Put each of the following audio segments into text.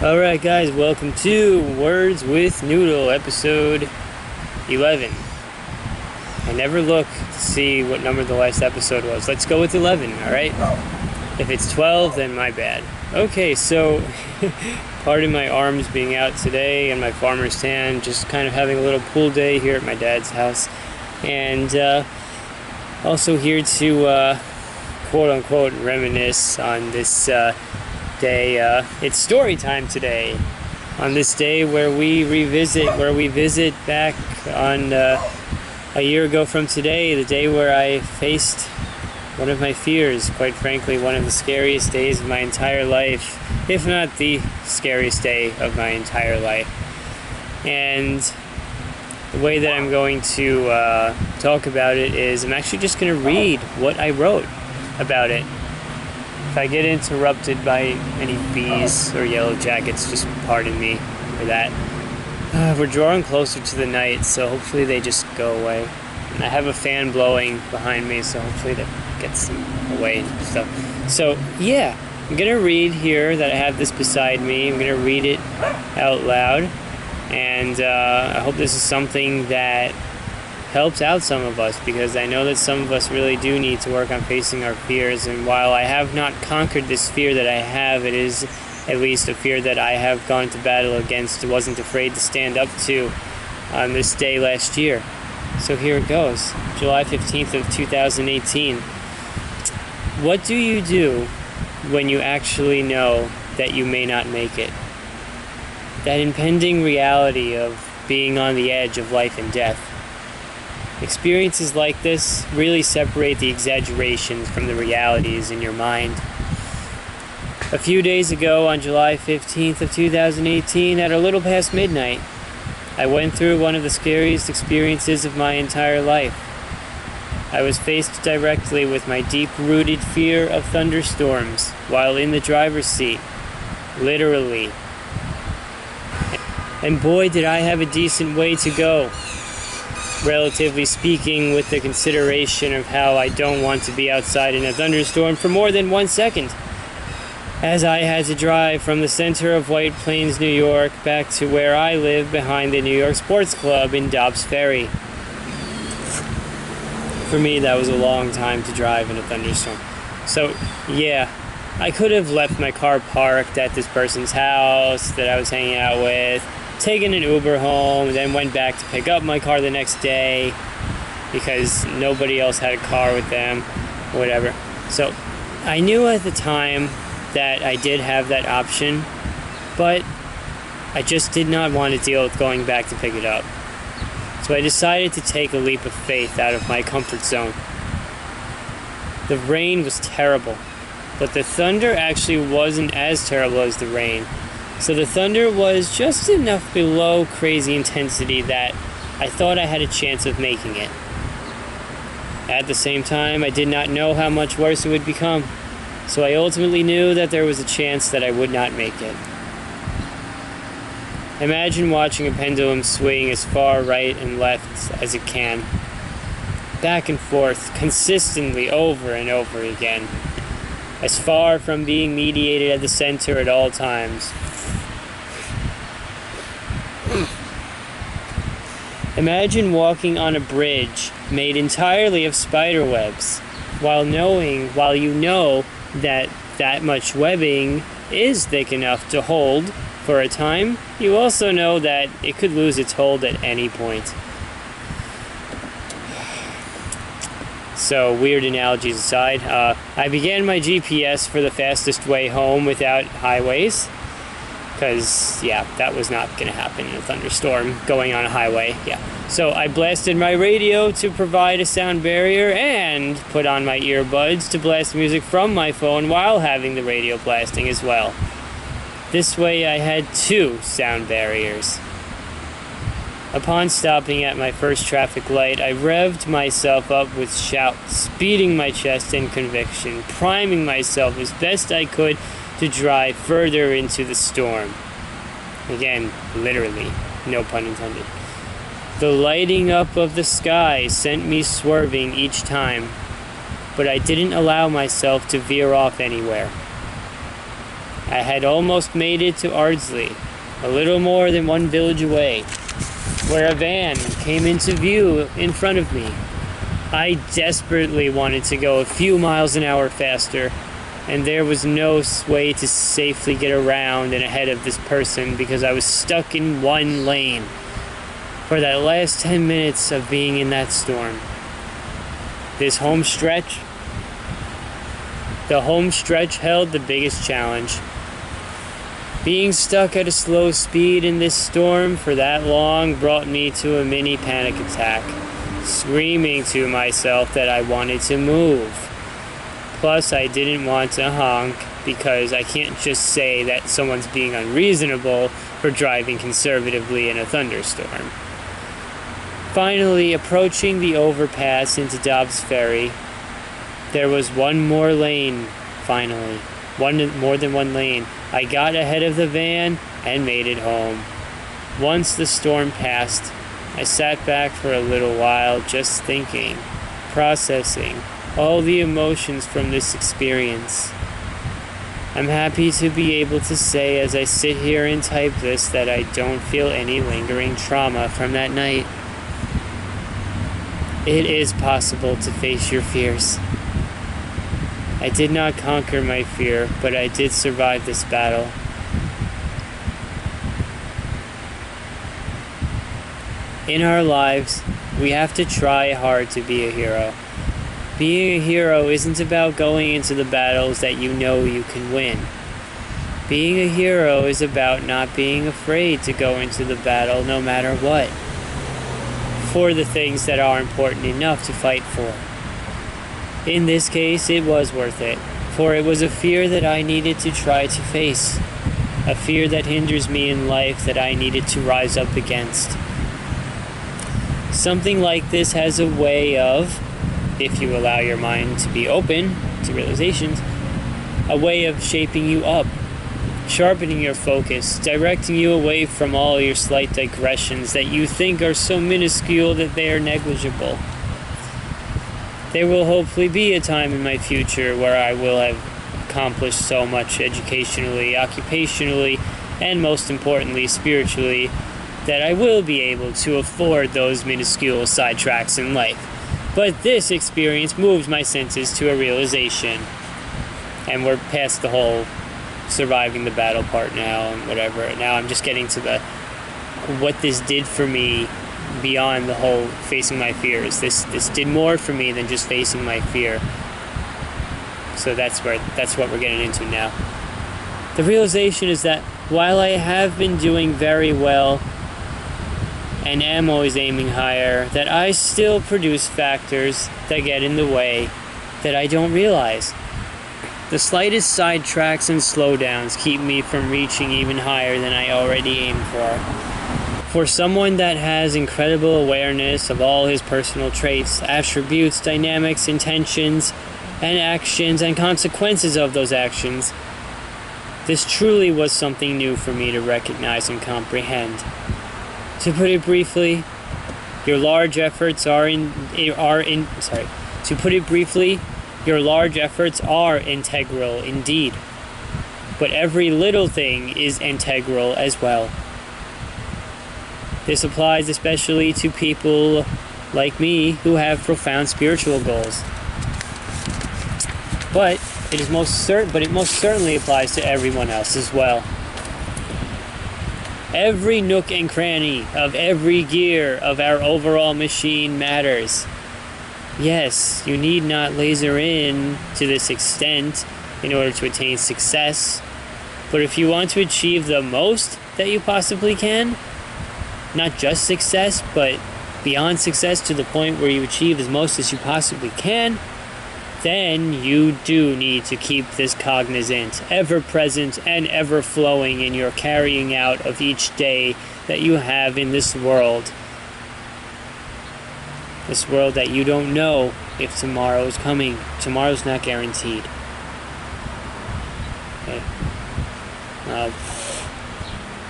Alright guys, welcome to Words with Noodle, episode 11. I never look to see what number the last episode was. Let's go with 11, alright? If it's 12, then my bad. Okay, so, pardon my arms being out today and my farmer's tan, just kind of having a little pool day here at my dad's house. And also here to, quote-unquote, reminisce on this day. It's story time today. On this day where we visit back on a year ago from today, the day where I faced one of my fears, quite frankly, one of the scariest days of my entire life, if not the scariest day of my entire life. And the way that I'm going to talk about it is I'm actually just going to read what I wrote about it. If I get interrupted by any bees or yellow jackets, just pardon me for that. We're drawing closer to the night, so hopefully they just go away. And I have a fan blowing behind me, so hopefully that gets them away and stuff. So, yeah, I'm going to read here that I have this beside me. I'm going to read it out loud. And I hope this is something that helps out some of us, because I know that some of us really do need to work on facing our fears. And while I have not conquered this fear that I have, it is at least a fear that I have gone to battle against, wasn't afraid to stand up to on this day last year. So here it goes. July 15th of 2018. What do you do when you actually know that you may not make it? That impending reality of being on the edge of life and death. Experiences like this really separate the exaggerations from the realities in your mind. A few days ago, on July 15th of 2018, at a little past midnight, I went through one of the scariest experiences of my entire life. I was faced directly with my deep-rooted fear of thunderstorms while in the driver's seat. Literally. And boy, did I have a decent way to go. Relatively speaking, with the consideration of how I don't want to be outside in a thunderstorm for more than 1 second, as I had to drive from the center of White Plains, New York, back to where I live behind the New York Sports Club in Dobbs Ferry. For me, that was a long time to drive in a thunderstorm. So, yeah, I could have left my car parked at this person's house that I was hanging out with, taken an Uber home, and then went back to pick up my car the next day because nobody else had a car with them, whatever. So I knew at the time that I did have that option, but I just did not want to deal with going back to pick it up. So I decided to take a leap of faith out of my comfort zone. The rain was terrible, but the thunder actually wasn't as terrible as the rain. So the thunder was just enough below crazy intensity that I thought I had a chance of making it. At the same time, I did not know how much worse it would become, so I ultimately knew that there was a chance that I would not make it. Imagine watching a pendulum swing as far right and left as it can, back and forth, consistently over and over again, as far from being mediated at the center at all times. Imagine walking on a bridge made entirely of spider webs, while you know that that much webbing is thick enough to hold for a time. You also know that it could lose its hold at any point. So, weird analogies aside, I began my GPS for the fastest way home without highways. Because, yeah, that was not going to happen in a thunderstorm going on a highway, yeah. So I blasted my radio to provide a sound barrier and put on my earbuds to blast music from my phone while having the radio blasting as well. This way I had 2 sound barriers. Upon stopping at my first traffic light, I revved myself up with shouts, beating my chest in conviction, priming myself as best I could to drive further into the storm. Again, literally, no pun intended. The lighting up of the sky sent me swerving each time, but I didn't allow myself to veer off anywhere. I had almost made it to Ardsley, a little more than one village away, where a van came into view in front of me. I desperately wanted to go a few miles an hour faster, and there was no way to safely get around and ahead of this person because I was stuck in one lane for that last 10 minutes of being in that storm. The home stretch held the biggest challenge. Being stuck at a slow speed in this storm for that long brought me to a mini panic attack, screaming to myself that I wanted to move. Plus, I didn't want to honk because I can't just say that someone's being unreasonable for driving conservatively in a thunderstorm. Finally, approaching the overpass into Dobbs Ferry, there was one more lane, finally. More than one lane. I got ahead of the van and made it home. Once the storm passed, I sat back for a little while just thinking, processing all the emotions from this experience. I'm happy to be able to say as I sit here and type this that I don't feel any lingering trauma from that night. It is possible to face your fears. I did not conquer my fear, but I did survive this battle. In our lives, we have to try hard to be a hero. Being a hero isn't about going into the battles that you know you can win. Being a hero is about not being afraid to go into the battle no matter what, for the things that are important enough to fight for. In this case, it was worth it, for it was a fear that I needed to try to face, a fear that hinders me in life that I needed to rise up against. Something like this has a way of, if you allow your mind to be open to realizations, a way of shaping you up, sharpening your focus, directing you away from all your slight digressions that you think are so minuscule that they are negligible. There will hopefully be a time in my future where I will have accomplished so much educationally, occupationally, and most importantly, spiritually, that I will be able to afford those minuscule sidetracks in life. But this experience moves my senses to a realization. And we're past the whole surviving the battle part now and whatever. Now I'm just getting to what this did for me beyond the whole facing my fears. This did more for me than just facing my fear. So that's what we're getting into now. The realization is that while I have been doing very well and am always aiming higher, that I still produce factors that get in the way that I don't realize. The slightest sidetracks and slowdowns keep me from reaching even higher than I already aim for. For someone that has incredible awareness of all his personal traits, attributes, dynamics, intentions, and actions and consequences of those actions, this truly was something new for me to recognize and comprehend. To put it briefly, your large efforts are integral indeed. But every little thing is integral as well. This applies especially to people like me who have profound spiritual goals. But it most certainly applies to everyone else as well. Every nook and cranny of every gear of our overall machine matters. Yes, you need not laser in to this extent in order to attain success, but if you want to achieve the most that you possibly can, not just success, but beyond success to the point where you achieve as most as you possibly can, then you do need to keep this cognizant, ever-present, and ever-flowing in your carrying out of each day that you have in this world. This world that you don't know if tomorrow is coming. Tomorrow's not guaranteed. Okay.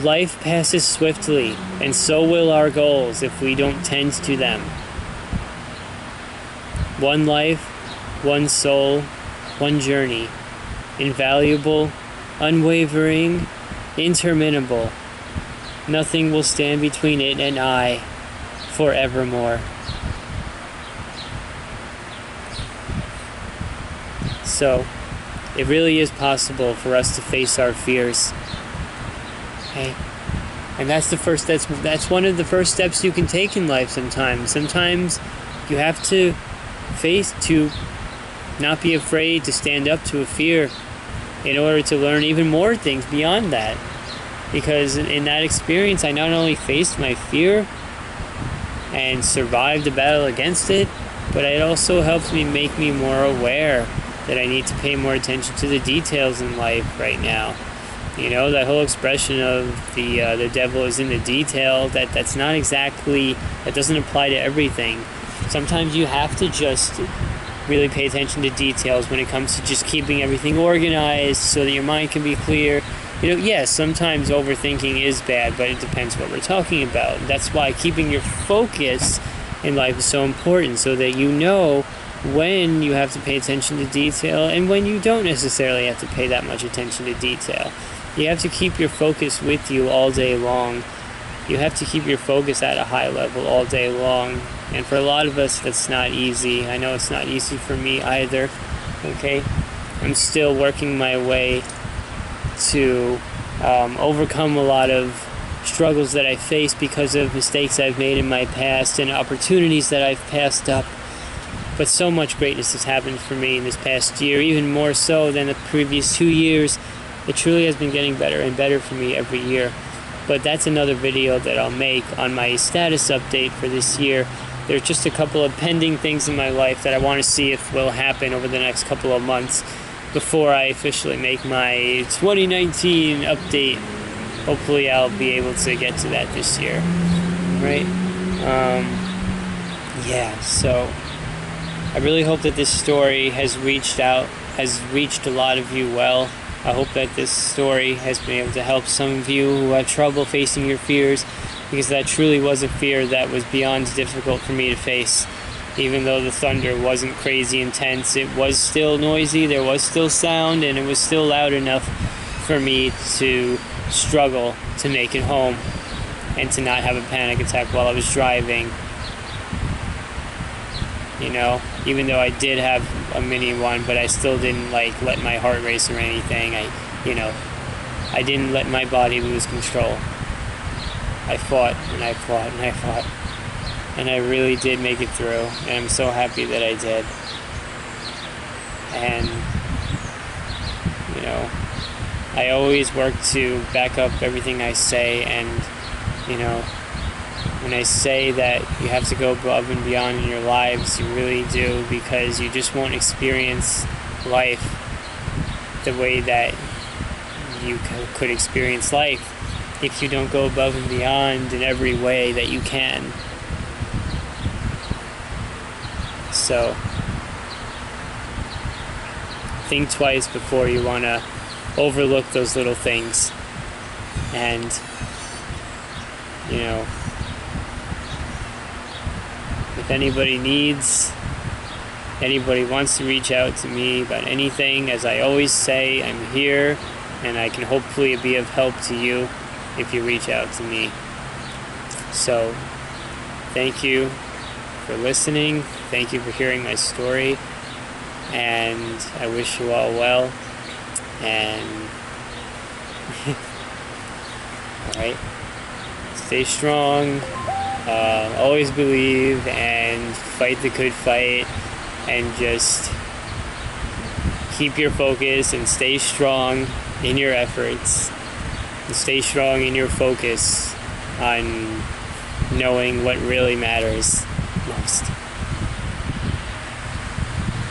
Life passes swiftly, and so will our goals if we don't tend to them. One life, one soul, one journey. Invaluable, unwavering, interminable. Nothing will stand between it and I forevermore. So, it really is possible for us to face our fears. Okay? And that's one of the first steps you can take in life sometimes. Sometimes you have to not be afraid to stand up to a fear in order to learn even more things beyond that. Because in that experience, I not only faced my fear and survived the battle against it, but it also helped make me more aware that I need to pay more attention to the details in life right now. You know, that whole expression of the devil is in the detail, that doesn't apply to everything. Sometimes you have to just really pay attention to details when it comes to just keeping everything organized so that your mind can be clear. You know, yes, sometimes overthinking is bad, but it depends what we're talking about. That's why keeping your focus in life is so important, so that you know when you have to pay attention to detail and when you don't necessarily have to pay that much attention to detail. You have to keep your focus with you all day long. You have to keep your focus at a high level all day long. And for a lot of us, that's not easy. I know it's not easy for me either. Okay? I'm still working my way to overcome a lot of struggles that I face because of mistakes I've made in my past and opportunities that I've passed up. But so much greatness has happened for me in this past year, even more so than the previous 2 years. It truly has been getting better and better for me every year. But that's another video that I'll make on my status update for this year. There's just a couple of pending things in my life that I want to see if will happen over the next couple of months before I officially make my 2019 update. Hopefully I'll be able to get to that this year. Right? So I really hope that this story has reached a lot of you well. I hope that this story has been able to help some of you who have trouble facing your fears, because that truly was a fear that was beyond difficult for me to face. Even though the thunder wasn't crazy intense, it was still noisy, there was still sound, and it was still loud enough for me to struggle to make it home and to not have a panic attack while I was driving. You know, even though I did have a mini one, but I still didn't let my heart race or anything. I didn't let my body lose control. I fought and I fought and I fought, and I really did make it through, and I'm so happy that I did. And you know, I always work to back up everything I say, and you know, when I say that you have to go above and beyond in your lives, you really do, because you just won't experience life the way that you could experience life if you don't go above and beyond in every way that you can. So, think twice before you want to overlook those little things. And, you know, if anybody wants to reach out to me about anything, as I always say, I'm here, and I can hopefully be of help to you if you reach out to me. So, thank you for listening. Thank you for hearing my story. And I wish you all well. And, alright, stay strong. Always believe and fight the good fight, and just keep your focus and stay strong in your efforts, and stay strong in your focus on knowing what really matters most.